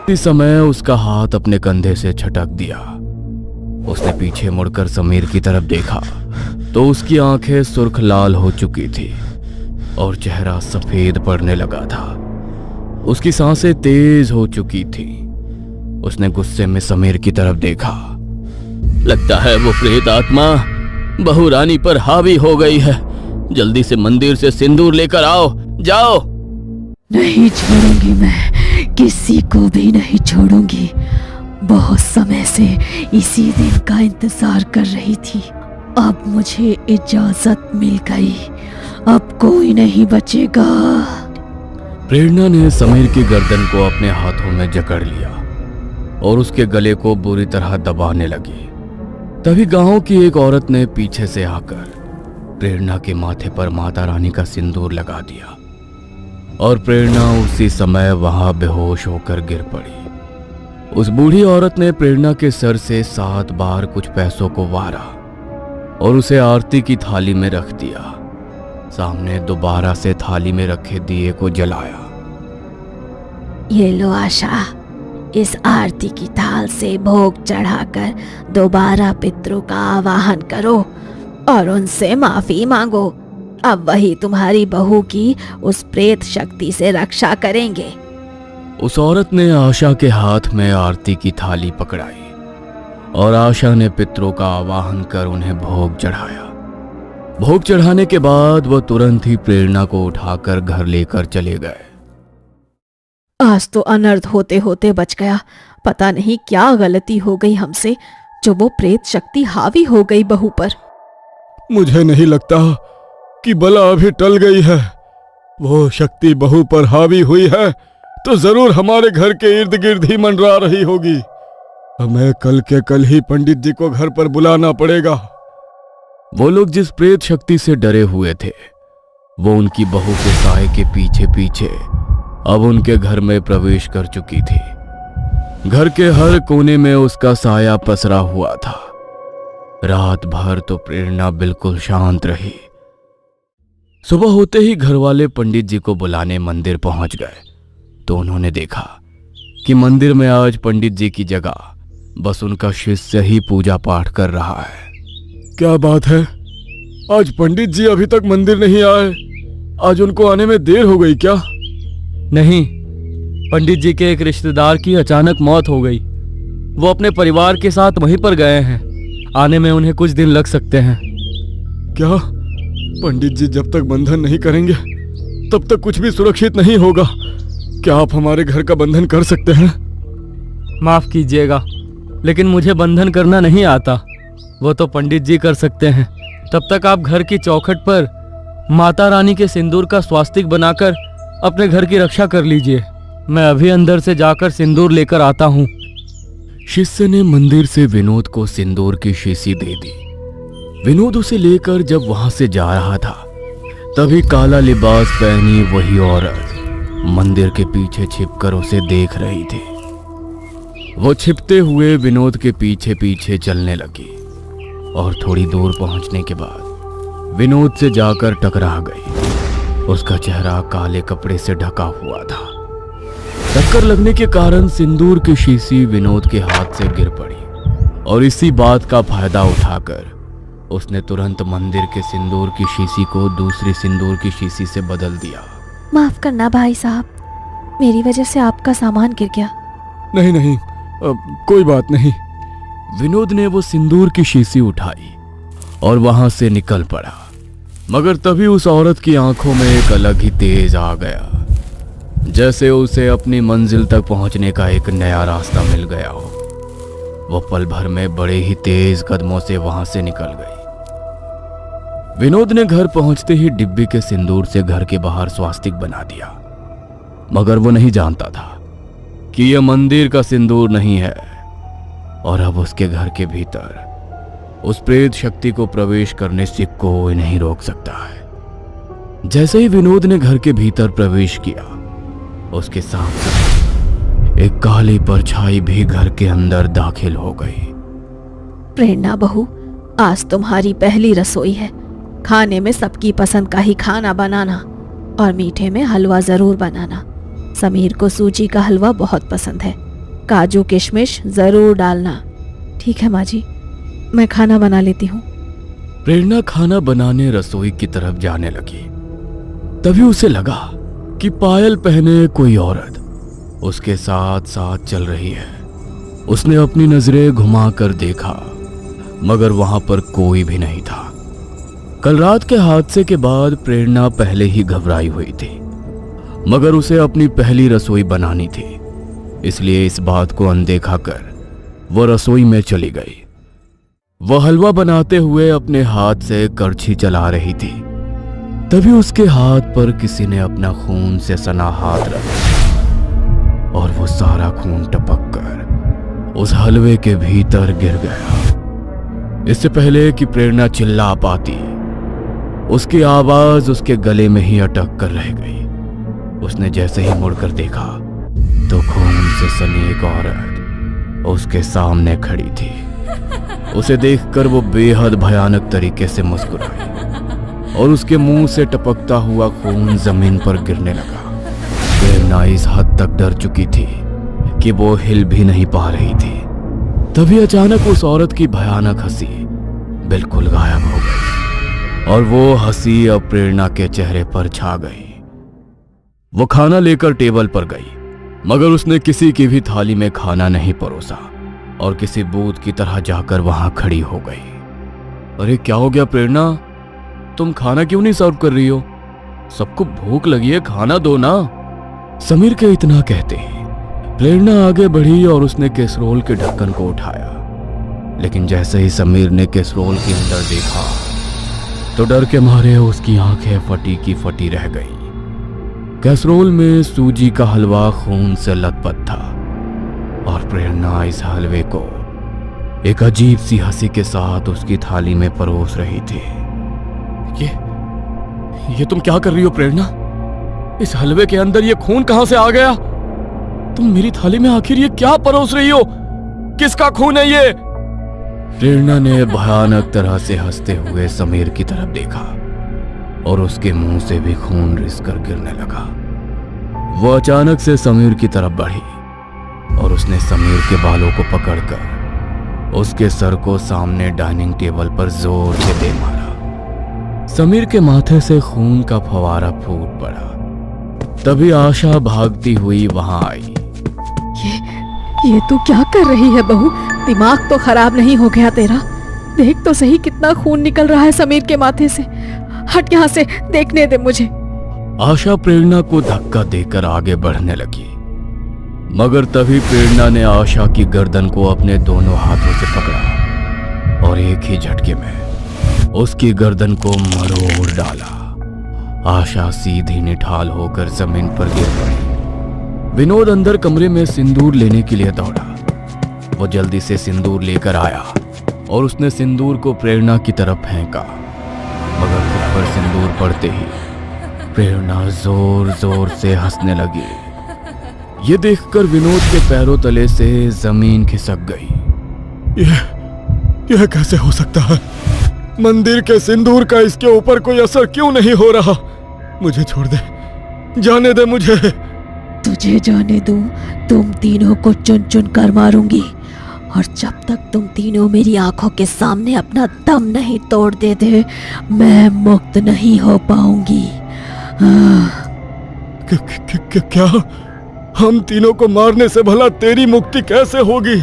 इस समय उसका हाथ अपने कंधे से झटक दिया। उसने पीछे मुड़कर समीर की तरफ देखा तो उसकी आंखें सुर्ख लाल हो चुकी थी और चेहरा सफेद पड़ने लगा था। उसकी सांसें तेज हो चुकी थी। उसने गुस्से में समीर की तरफ देखा। लगता है वो प्रेत आत्मा बहू रानी पर हावी हो गई है। जल्दी से मंदिर से सिंदूर लेकर आओ, जाओ। नहीं छोड़ूंगी, मैं किसी को भी नहीं छोड़ूंगी। बहुत समय से इसी दिन का इंतजार कर रही थी। अब मुझे इजाजत मिल गई, अब कोई नहीं बचेगा। प्रेरणा ने समीर की गर्दन को अपने हाथों में जकड़ लिया और उसके गले को बुरी तरह दबाने लगी। तभी गांव की एक औरत ने पीछे से आकर प्रेरणा के माथे पर माता रानी का सिंदूर लगा दिया और प्रेरणा उसी समय वहां बेहोश होकर गिर पड़ी। उस बूढ़ी औरत ने प्रेरणा के सर से 7 बार कुछ पैसों को वारा और उसे आरती की थाली में रख दिया। सामने दोबारा से थाली में रखे दिए को जलाया। ये लो आशा, इस आरती की थाल से भोग चढ़ाकर दोबारा पितरों का आवाहन करो और उनसे माफी मांगो। अब वही तुम्हारी बहू की उस प्रेत शक्ति से रक्षा करेंगे। उस औरत ने आशा के हाथ में आरती की थाली पकड़ाई और आशा ने पितरों का आवाहन कर उन्हें भोग चढ़ाया। भोग चढ़ाने के बाद वह तुरंत ही प्रेरणा को उठाकर घर लेकर चले गए। आज तो अनर्थ होते होते बच गया। पता नहीं क्या गलती हो गई हमसे, जो वो प्रेत शक्ति हावी हो गई बहू पर। मुझे नहीं लगता कि बला अभी टल गई है। वो शक्ति बहू पर हावी हुई है तो जरूर हमारे घर के इर्द गिर्द ही मंडरा रही होगी। हमें कल के कल ही पंडित जी को घर पर बुलाना पड़ेगा। वो लोग जिस प्रेत शक्ति से डरे हुए थे वो उनकी बहू के साए के पीछे पीछे अब उनके घर में प्रवेश कर चुकी थी। घर के हर कोने में उसका साया पसरा हुआ था। रात भर तो प्रेरणा बिल्कुल शांत रही। सुबह होते ही घर वाले पंडित जी को बुलाने मंदिर पहुंच गए तो उन्होंने देखा कि मंदिर में आज पंडित जी की जगह बस उनका शिष्य ही पूजा पाठ कर रहा है। क्या बात है, आज पंडित जी अभी तक मंदिर नहीं आए? आज उनको आने में देर हो गई क्या? नहीं, पंडित जी के एक रिश्तेदार की अचानक मौत हो गई। वो अपने परिवार के साथ वहीं पर गए हैं। आने में उन्हें कुछ दिन लग सकते हैं। क्या पंडित जी जब तक बंधन नहीं करेंगे तब तक कुछ भी सुरक्षित नहीं होगा? क्या आप हमारे घर का बंधन कर सकते हैं? माफ कीजिएगा, लेकिन मुझे बंधन करना नहीं आता। वो तो पंडित जी कर सकते हैं। तब तक आप घर की चौखट पर माता रानी के सिंदूर का स्वास्तिक बनाकर अपने घर की रक्षा कर लीजिए। मैं अभी अंदर से जाकर सिंदूर लेकर आता हूँ। शिष्य ने मंदिर से विनोद को सिंदूर की शीशी दे दी। विनोद उसे लेकर जब वहां से जा रहा था तभी काला लिबास पहनी वही औरत मंदिर के पीछे छिपकर उसे देख रही थी। वो छिपते हुए विनोद के पीछे पीछे चलने लगी और थोड़ी दूर पहुंचने के बाद विनोद से जाकर टकरा गई। उसका चेहरा काले कपड़े से ढका हुआ था। टक्कर लगने के कारण सिंदूर की शीशी विनोद के हाथ से गिर पड़ी और इसी बात का फायदा उठाकर उसने तुरंत मंदिर के सिंदूर की शीशी को दूसरी सिंदूर की शीशी से बदल दिया। माफ करना भाई साहब, मेरी वजह से आपका सामान गिर गया। नहीं नहीं, कोई बात नहीं। विनोद ने वो सिंदूर की शीशी उठाई और वहां से निकल पड़ा, मगर तभी उस औरत की आंखों में एक अलग ही तेज आ गया, जैसे उसे अपनी मंजिल तक पहुंचने का एक नया रास्ता मिल गया हो। वो पल भर में बड़े ही तेज कदमों से वहां से निकल गई। विनोद ने घर पहुंचते ही डिब्बी के सिंदूर से घर के बाहर स्वास्तिक बना दिया, मगर वो नहीं जानता था कि यह मंदिर का सिंदूर नहीं है और अब उसके घर के भीतर उस प्रेत शक्ति को प्रवेश करने से कोई नहीं रोक सकता है। जैसे ही विनोद ने घर के भीतर प्रवेश किया उसके साथ एक काली परछाई भी घर के अंदर दाखिल हो गई। प्रेरणा बहू, आज तुम्हारी पहली रसोई है। खाने में सबकी पसंद का ही खाना बनाना और मीठे में हलवा जरूर बनाना। समीर को सूजी का हलवा बहुत पसंद है। काजू किशमिश जरूर डालना। ठीक है माँ जी, मैं खाना बना लेती हूँ। प्रेरणा खाना बनाने रसोई की तरफ जाने लगी। तभी उसे लगा कि पायल पहने कोई औरत उसके साथ साथ चल रही है। उसने अपनी नजरें घुमाकर देखा, मगर वहां पर कोई भी नहीं था। कल रात के हादसे के बाद प्रेरणा पहले ही घबराई हुई थी, मगर उसे अपनी पहली रसोई बनानी थी, इसलिए इस बात को अनदेखा कर वो रसोई में चली गई। वह हलवा बनाते हुए अपने हाथ से करछी चला रही थी। तभी उसके हाथ पर किसी ने अपना खून से सना हाथ रखा और वो सारा खून टपक कर उस हलवे के भीतर गिर गया। इससे पहले कि प्रेरणा चिल्ला पाती, उसकी आवाज उसके गले में ही अटक कर रह गई। उसने जैसे ही मुड़कर देखा तो खून से सनी एक औरत उसके सामने खड़ी थी। उसे देखकर वो बेहद भयानक तरीके से मुस्कुराई और उसके मुंह से टपकता हुआ खून जमीन पर गिरने लगा। प्रेरणा इस हद तक डर चुकी थी कि वो हिल भी नहीं पा रही थी। तभी अचानक उस औरत की भयानक हंसी बिल्कुल गायब हो गई और वो हंसी अब प्रेरणा के चेहरे पर छा गई। वो खाना लेकर टेबल पर गई, मगर उसने किसी की भी थाली में खाना नहीं परोसा और किसी बूत की तरह जाकर वहां खड़ी हो गई। अरे क्या हो गया प्रेरणा, तुम खाना क्यों नहीं सर्व कर रही हो? सबको भूख लगी है, खाना दो ना। समीर के इतना कहते ही प्रेरणा आगे बढ़ी और उसने कैसरोल के ढक्कन को उठाया। लेकिन जैसे ही समीर ने कैसरोल के अंदर देखा तो डर के मारे उसकी आंखें फटी की फटी रह गई। कैसरोल में सूजी का हलवा खून से लथपथ था और प्रेरणा इस हलवे को एक अजीब सी हंसी के साथ उसकी थाली में परोस रही थी। ये तुम क्या कर रही हो प्रेरणा? इस हलवे के अंदर ये खून कहां से आ गया? तुम मेरी थाली में आखिर ये क्या परोस रही हो? किसका खून है ये? प्रेरणा ने भयानक तरह से हंसते हुए समीर की तरफ देखा और उसके मुंह से भी खून रिसकर गिरने लगा। वो अचानक से समीर की तरफ बढ़ी और उसने समीर के बालों को पकड़कर उसके सर को सामने डाइनिंग टेबल पर जोर से दे मारा। समीर के माथे से खून का फवारा फूट पड़ा। तभी आशा भागती हुई वहां आई। ये तू क्या कर रही है बहू? दिमाग तो खराब नहीं हो गया तेरा? देख तो सही कितना खून निकल रहा है समीर के माथे से। हट यहाँ से, देखने दे मुझे। आशा प्रेरणा को धक्का देकर आगे बढ़ने लगी, मगर तभी प्रेरणा ने आशा की गर्दन को अपने दोनों हाथों से पकड़ा और एक ही झटके में उसकी गर्दन को मरोड़ डाला। आशा सीधी निठाल होकर जमीन पर गिर पड़ी। विनोद अंदर कमरे में सिंदूर लेने के लिए दौड़ा। वो जल्दी से सिंदूर लेकर आया और उसने सिंदूर को प्रेरणा की तरफ फेंका, मगर खुद पर सिंदूर पड़ते ही प्रेरणा जोर जोर से हंसने लगी। ये देखकर विनोद के पैरों तले से जमीन खिसक गई। यह कैसे हो सकता है? मंदिर के सिंदूर का इसके ऊपर कोई असर क्यों नहीं हो रहा? मुझे छोड़ दे, जाने दे मुझे। तुझे जाने दूं? तुम तीनों को चुन चुन कर मारूंगी और जब तक तुम तीनों मेरी आंखों के सामने अपना दम नहीं तोड़ देते, मैं मुक्त नहीं हो पाऊंगी। क्या? हम तीनों को मारने से भला तेरी मुक्ति कैसे होगी?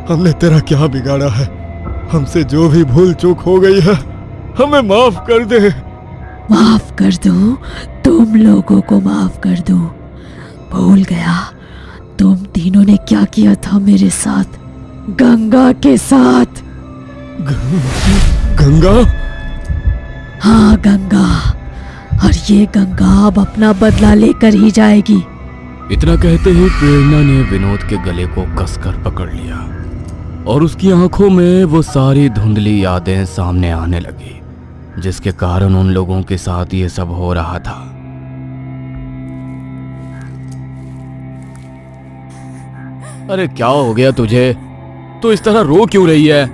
हमने तेरा क्या बिगाड़ा है? हमसे जो भी भूल चूक हो गई है हमें माफ कर दे। माफ कर दूं? तुम लोगों को माफ कर दूं? भूल गया तुम तीनों ने क्या किया था मेरे साथ, गंगा के साथ। गंगा? हाँ गंगा, और ये गंगा अब अपना बदला लेकर ही जाएगी। इतना कहते ही प्रेरणा ने विनोद के गले को कसकर पकड़ लिया और उसकी आंखों में वो सारी धुंधली यादें सामने आने लगी, जिसके कारण उन लोगों के साथ ये सब हो रहा था। अरे क्या हो गया तुझे? तू इस तरह रो क्यों रही है?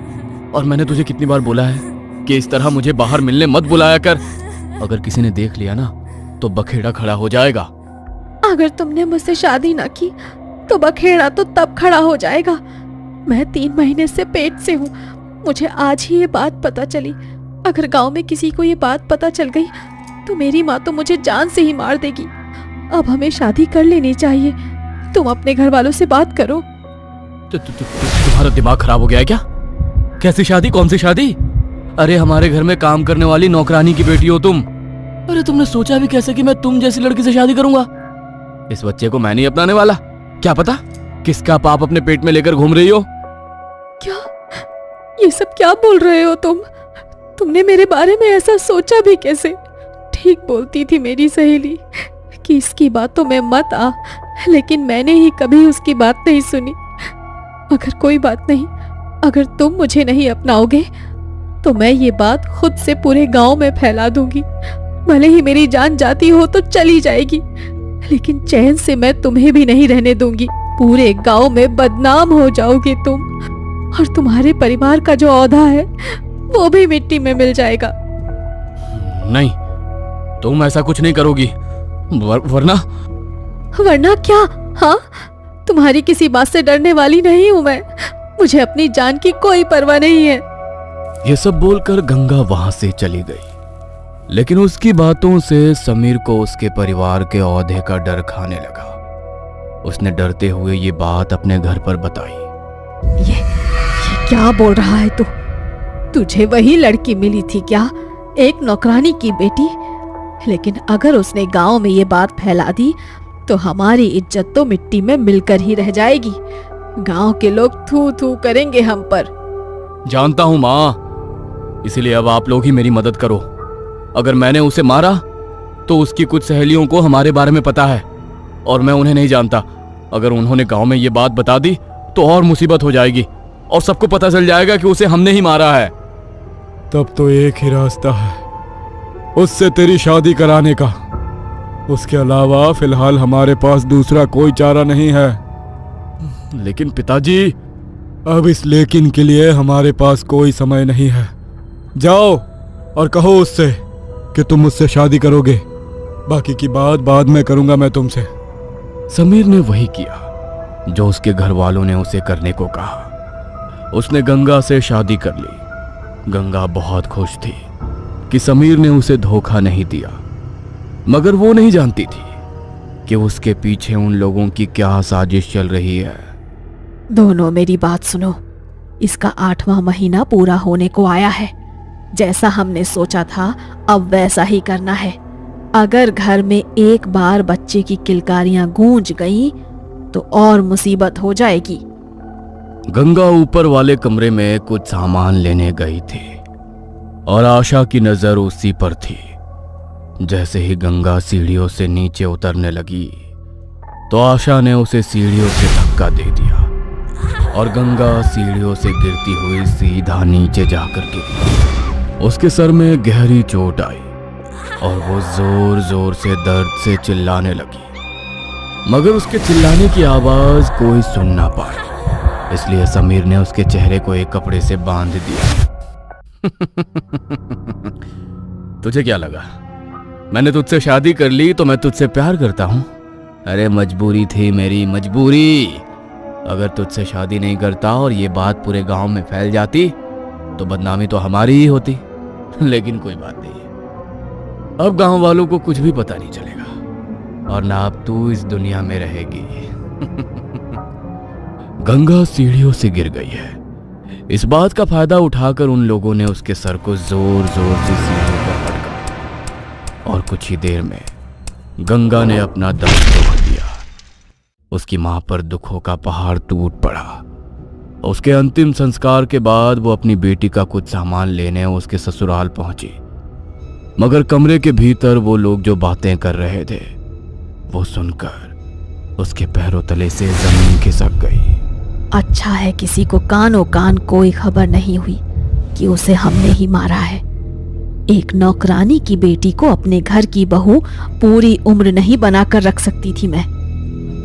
और मैंने तुझे कितनी बार बोला है कि इस तरह मुझे बाहर मिलने मत बुलाया कर। अगर किसी ने देख लिया ना तो बखेड़ा खड़ा हो जाएगा। अगर तुमने मुझसे शादी ना की तो बखेड़ा तो तब खड़ा हो जाएगा। मैं 3 महीने से पेट से हूँ। मुझे आज ही ये बात पता चली। अगर गांव में किसी को ये बात पता चल गई तो मेरी माँ तो मुझे जान से ही मार देगी। अब हमें शादी कर लेनी चाहिए। तुम अपने घर वालों से बात करो। तुम्हारा दिमाग खराब हो गया है क्या? कैसी शादी? कौन सी शादी? अरे हमारे घर में काम करने वाली नौकरानी की बेटी हो तुम। अरे तुमने सोचा भी कैसे कि मैं तुम जैसी लड़की से शादी करूंगा? इस बच्चे को मैं नहीं अपनाने वाला। क्या पता किसका पाप अपने पेट में लेकर घूम रही हो। क्या ये सब क्या बोल रहे हो तुम? तुमने मेरे बारे में ऐसा सोचा भी कैसे? ठीक बोलती थी मेरी सहेली कि इसकी बातों में मत आ, लेकिन मैंने ही कभी उसकी बात नहीं सुनी। मगर कोई बात नहीं, अगर तुम मुझे नहीं अपनाओगे तो मैं ये बात खुद से पूरे गांव में फैला दूंगी। भले ही मेरी जान जाती हो तो चली जाएगी, लेकिन चैन से मैं तुम्हें भी नहीं रहने दूंगी। पूरे गांव में बदनाम हो जाओगे तुम, और तुम्हारे परिवार का जो औहदा है वो भी मिट्टी में मिल जाएगा। नहीं, तुम ऐसा कुछ नहीं करोगी। वरना क्या? हाँ, तुम्हारी किसी बात से डरने वाली नहीं हूं मैं। मुझे अपनी जान की कोई परवाह नहीं है। ये सब बोलकर गंगा वहां से चली गई, लेकिन उसकी बातों से समीर को उसके परिवार के ओहदे का डर खाने लगा। उसने डरते हुए ये बात अपने घर पर बताई। ये क्या बोल रहा है तू? तुझे वही लड़की मिली थी क्या, एक नौकरानी की बेटी? लेकिन अगर उसने गांव में ये बात फैला दी तो हमारी इज्जत तो मिट्टी में मिलकर ही रह जाएगी। गांव के लोग थू थू करेंगे हम पर। जानता हूं माँ, इसीलिए अब आप लोग ही मेरी मदद करो। अगर मैंने उसे मारा तो उसकी कुछ सहेलियों को हमारे बारे में पता है और मैं उन्हें नहीं जानता। अगर उन्होंने गांव में ये बात बता दी तो और मुसीबत हो जाएगी और सबको पता चल जाएगा कि उसे हमने ही मारा है। तब तो एक ही रास्ता है उससे तेरी शादी कराने का। उसके अलावा फिलहाल हमारे पास दूसरा कोई चारा नहीं है। लेकिन पिताजी। अब इस लेकिन के लिए हमारे पास कोई समय नहीं है। जाओ और कहो उससे कि तुम मुझसे शादी करोगे। बाकी की बात बाद में करूंगा मैं तुमसे। समीर ने वही किया जो उसके घर वालों ने उसे करने को कहा। उसने गंगा से शादी कर ली। गंगा बहुत खुश थी कि समीर ने उसे धोखा नहीं दिया, मगर वो नहीं जानती थी कि उसके पीछे उन लोगों की क्या साजिश चल रही है। दोनों मेरी बात सुनो। इसका 8वां महीना पूरा होने को आया है। जैसा हमने सोचा था अब वैसा ही करना है। अगर घर में एक बार बच्चे की किलकारियां गूंज गईं तो और मुसीबत हो जाएगी। गंगा ऊपर वाले कमरे में कुछ सामान लेने गई थी और आशा की नजर उसी पर थी। जैसे ही गंगा सीढ़ियों से नीचे उतरने लगी तो आशा ने उसे सीढ़ियों से धक्का दे दिया और गंगा सीढ़ियों से गिरती हुई सीधा नीचे जाकर गिरी। उसके सर में गहरी चोट आई और वो जोर जोर से दर्द से चिल्लाने लगी, मगर उसके चिल्लाने की आवाज कोई सुन ना पाया। इसलिए समीर ने उसके चेहरे को एक कपड़े से बांध दिया। तुझे क्या लगा मैंने तुझसे शादी कर ली तो मैं तुझसे प्यार करता हूं? अरे मजबूरी थी मेरी, मजबूरी। अगर तुझसे शादी नहीं करता और ये बात पूरे गांव में फैल जाती तो बदनामी तो हमारी ही होती। लेकिन कोई बात नहीं, अब गांव वालों को कुछ भी पता नहीं चलेगा और ना अब तू इस दुनिया में रहेगी। गंगा सीढ़ियों से गिर गई है। इस बात का फायदा उठाकर उन लोगों ने उसके सर को जोर जोर से सीढ़ियों पर पटका और कुछ ही देर में गंगा ने अपना दम तोड़ दिया। उसकी मां पर दुखों का पहाड़ टूट पड़ा। उसके अंतिम संस्कार के बाद वो अपनी बेटी का कुछ सामान लेने उसके ससुराल पहुंची, मगर कमरे के भीतर वो लोग जो बातें कर रहे थे वो सुनकर उसके पैरों तले से जमीन खिसक गई। अच्छा है किसी को कानों कान कोई खबर नहीं हुई कि उसे हमने ही मारा है। एक नौकरानी की बेटी को अपने घर की बहू पूरी उम्र नहीं बनाकर रख सकती थी मैं।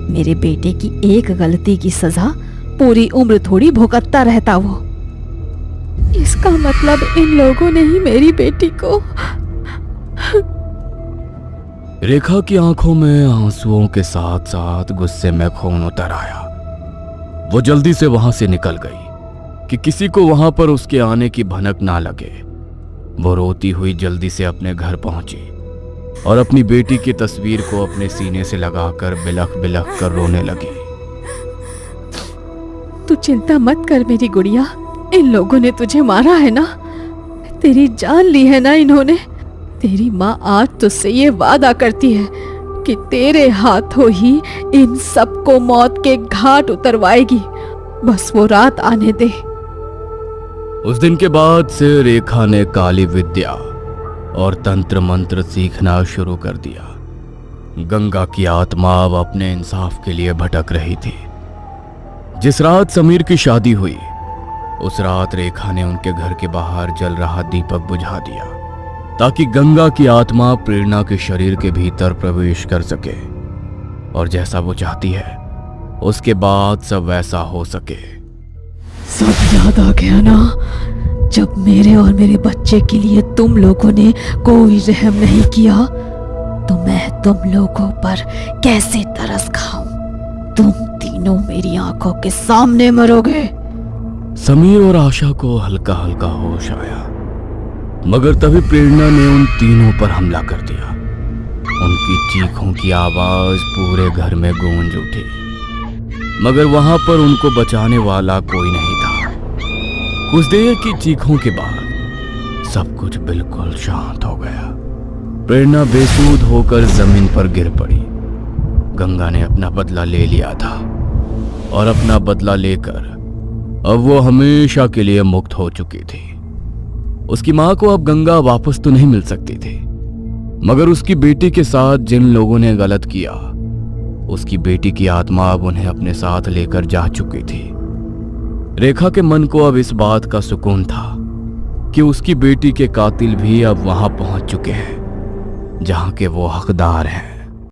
मेरे बेटे की एक गलती की सजा पूरी उम्र थोड़ी भुगतता रहता वो। इसका मतलब इन लोगों ने ही मेरी बेटी को। रेखा की आंखों में आंसुओं के साथ साथ गुस्से में खून उतर आया। वो जल्दी से वहां से निकल गई कि किसी को वहां पर उसके आने की भनक ना लगे। वो रोती हुई जल्दी से अपने घर पहुंची और अपनी बेटी की तस्वीर को अपने सीने से लगाकर बिलख बिलख कर रोने लगी। तू चिंता मत कर मेरी गुड़िया, इन लोगों ने तुझे मारा है ना, तेरी जान ली है ना इन्होंने। तेरी माँ आज तुझसे ये वादा करती है कि तेरे हाथों ही इन सबको मौत के घाट उतरवाएगी, बस वो रात आने दे। उस दिन के बाद से रेखा ने काली विद्या और तंत्र मंत्र सीखना शुरू कर दिया। गंगा की आत्मा अब अपने इंसाफ के लिए भटक रही थी। जिस रात समीर की शादी हुई, उस रात रेखा ने उनके घर के बाहर जल रहा दीपक बुझा दिया ताकि गंगा की आत्मा प्रेरणा के शरीर के भीतर प्रवेश कर सके और जैसा वो चाहती है उसके बाद सब वैसा हो सके। सब याद आ गया ना, जब मेरे और मेरे बच्चे के लिए तुम लोगों ने कोई रहम नहीं किया तो मैं तुम लोगों पर कैसे तरस खाऊं। तुम तीनों मेरी आंखों के सामने मरोगे। समीर और आशा को हल्का हल्का होश आया, मगर तभी प्रेरणा ने उन तीनों पर हमला कर दिया। उनकी चीखों की आवाज पूरे घर में गूंज उठी, मगर वहां पर उनको बचाने वाला कोई नहीं था। कुछ देर की चीखों के बाद सब कुछ बिल्कुल शांत हो गया। प्रेरणा बेसुध होकर जमीन पर गिर पड़ी। गंगा ने अपना बदला ले लिया था और अपना बदला लेकर अब वो हमेशा के लिए मुक्त हो चुकी थी। उसकी मां को अब गंगा वापस तो नहीं मिल सकती थी, मगर उसकी बेटी के साथ जिन लोगों ने गलत किया, उसकी बेटी की आत्मा अब उन्हें अपने साथ लेकर जा चुकी थी। रेखा के मन को अब इस बात का सुकून था कि उसकी बेटी के कातिल भी अब वहां पहुंच चुके हैं जहां के वो हकदार हैं।